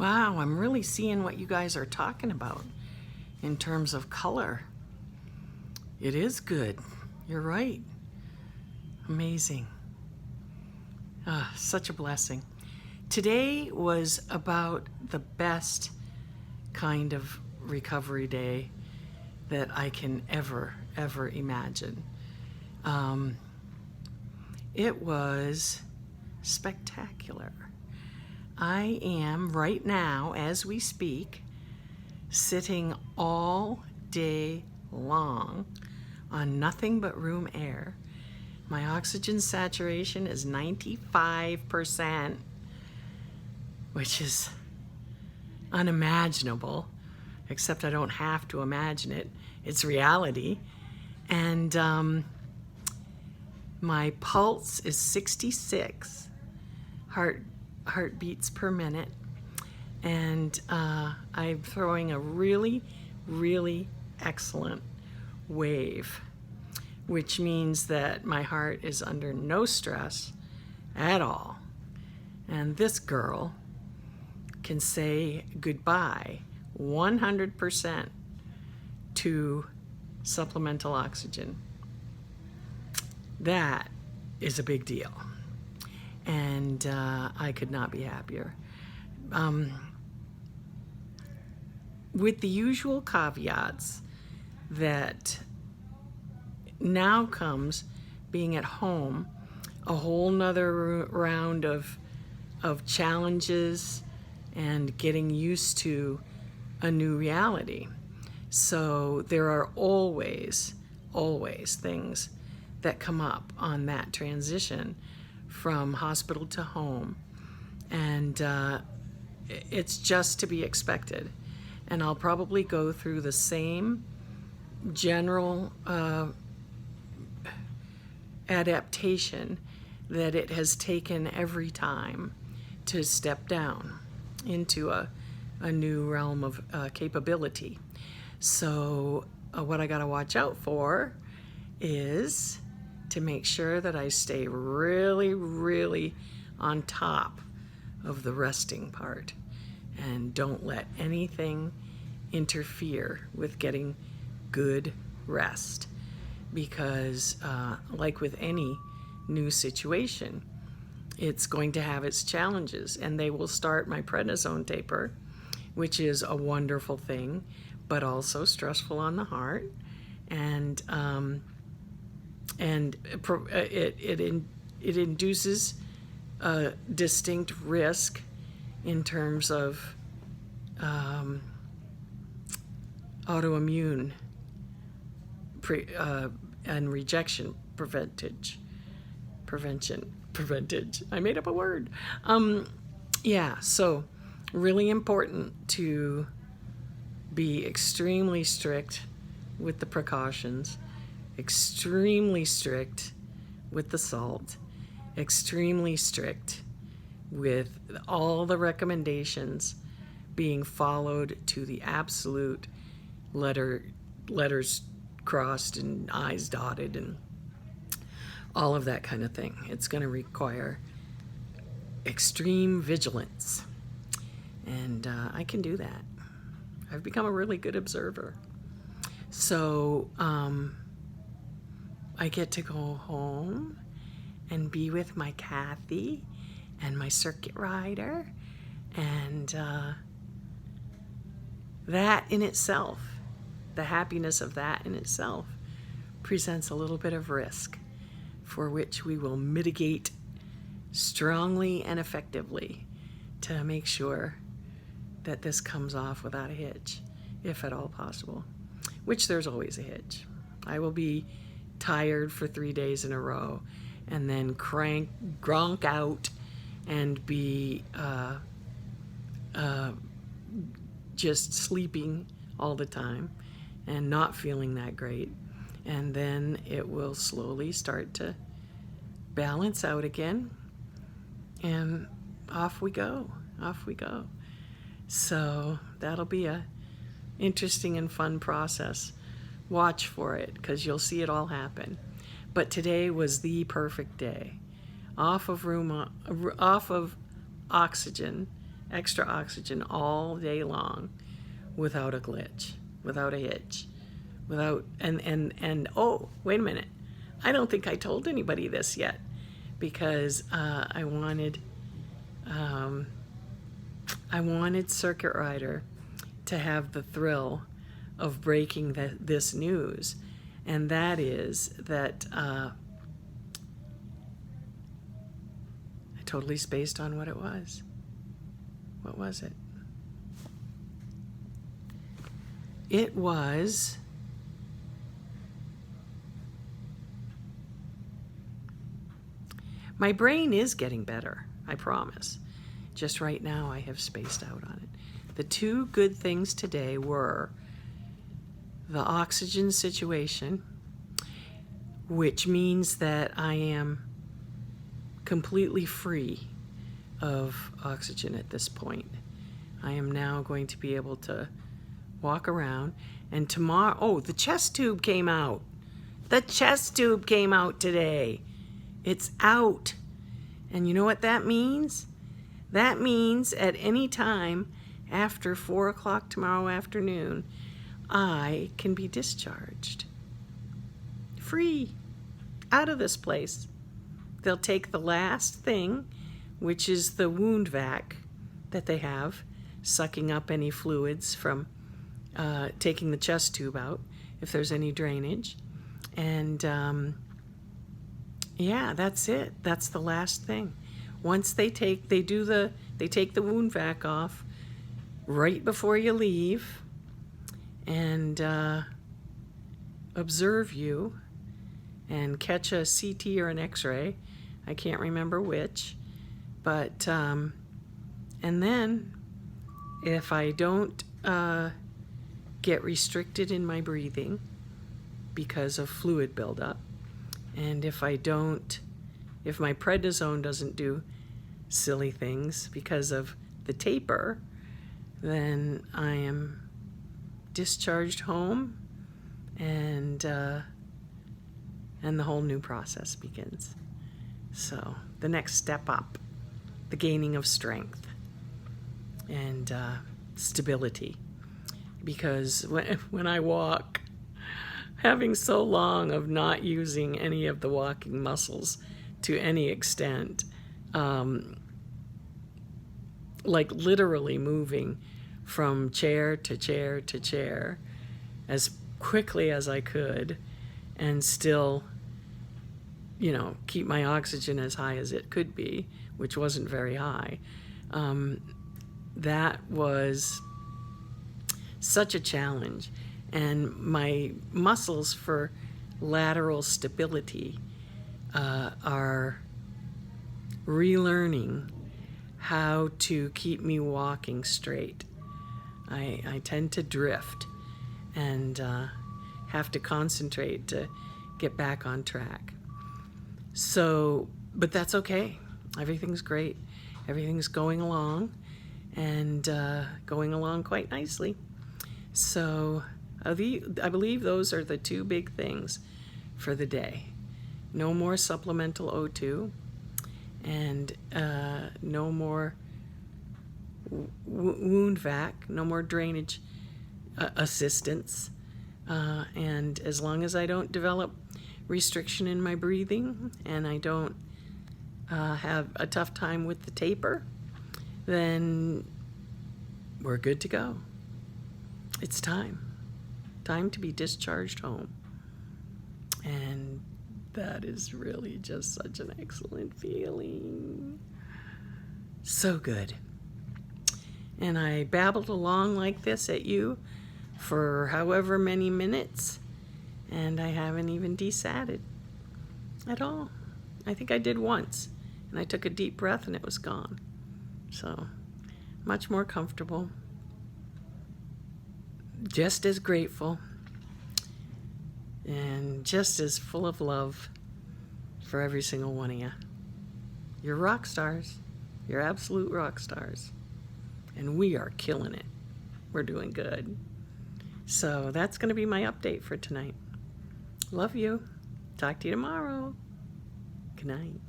Wow, I'm really seeing what you guys are talking about in terms of color. It is good. You're right. Amazing. Such a blessing. Today was about the best kind of recovery day that I can ever imagine. It was spectacular. I am right now, as we speak, sitting all day long on nothing but room air. My oxygen saturation is 95%, which is unimaginable, except I don't have to imagine it. It's reality. And my pulse is 66 heartbeats per minute. And I'm throwing a really excellent wave, which means that my heart is under no stress at all. And this girl can say goodbye 100% to supplemental oxygen. That is a big deal. And I could not be happier. With the usual caveats that now comes being at home, a whole nother round of challenges and getting used to a new reality. So there are always things that come up on that transition from hospital to home. And it's just to be expected. And I'll probably go through the same general adaptation that it has taken every time to step down into a new realm of capability. So what I gotta watch out for is to make sure that I stay really on top of the resting part and don't let anything interfere with getting good rest. Because like with any new situation, it's going to have its challenges, and they will start my prednisone taper, which is a wonderful thing, but also stressful on the heart, and it induces a distinct risk in terms of autoimmune and rejection preventage. I made up a word. So really important to be extremely strict with the precautions, extremely strict with the salt, extremely strict with all the recommendations being followed to the absolute letters crossed and I's dotted and all of that kind of thing. It's going to require extreme vigilance, and I can do that. I've become a really good observer. So I get to go home and be with my Kathy and my circuit rider, and that in itself, the happiness of that in itself, presents a little bit of risk, for which we will mitigate strongly and effectively to make sure that this comes off without a hitch, if at all possible, which there's always a hitch. I will be tired for 3 days in a row and then gronk out and be just sleeping all the time and not feeling that great. And then it will slowly start to balance out again, and off we go. So that'll be a interesting and fun process. Watch for it, because you'll see it all happen. But today was the perfect day. Off of oxygen extra oxygen all day long without a glitch, without a hitch, without, and oh, wait a minute. I don't think I told anybody this yet because I wanted Circuit Rider to have the thrill of breaking this news, and that is that I totally spaced on what it was. What was it? It was my brain is getting better, I promise. Just right now I have spaced out on it. The two good things today were the oxygen situation, which means that I am completely free of oxygen at this point. I am now going to be able to walk around, and tomorrow, oh, the chest tube came out. The chest tube came out today. It's out. And you know what that means? That means at any time after 4 o'clock tomorrow afternoon, I can be discharged. Free. Out of this place. They'll take the last thing, which is the wound vac that they have, sucking up any fluids from taking the chest tube out, if there's any drainage. And yeah, that's it. That's the last thing. Once they take the wound vac off right before you leave and observe you and catch a CT or an X-ray. I can't remember which, but and then if I don't get restricted in my breathing because of fluid buildup, and if my prednisone doesn't do silly things because of the taper, then I am discharged home, and the whole new process begins. So the next step up, the gaining of strength and stability, because when I walk, having so long of not using any of the walking muscles to any extent, like literally moving from chair to chair to chair as quickly as I could and still, keep my oxygen as high as it could be, which wasn't very high. That was such a challenge. And my muscles for lateral stability are relearning how to keep me walking straight. I tend to drift and have to concentrate to get back on track. So, but that's okay. Everything's great. Everything's going along, and going along quite nicely. So I believe those are the two big things for the day. No more supplemental O2, and no more wound vac, no more drainage assistance. And as long as I don't develop restriction in my breathing and I don't have a tough time with the taper, then we're good to go. It's time to be discharged home. And that is really just such an excellent feeling. So good. And I babbled along like this at you for however many minutes, and I haven't even desatted at all. I think I did once, and I took a deep breath and it was gone. So much more comfortable, just as grateful, and just as full of love for every single one of you. You're rock stars. You're absolute rock stars. And we are killing it. We're doing good. So that's going to be my update for tonight. Love you. Talk to you tomorrow. Good night.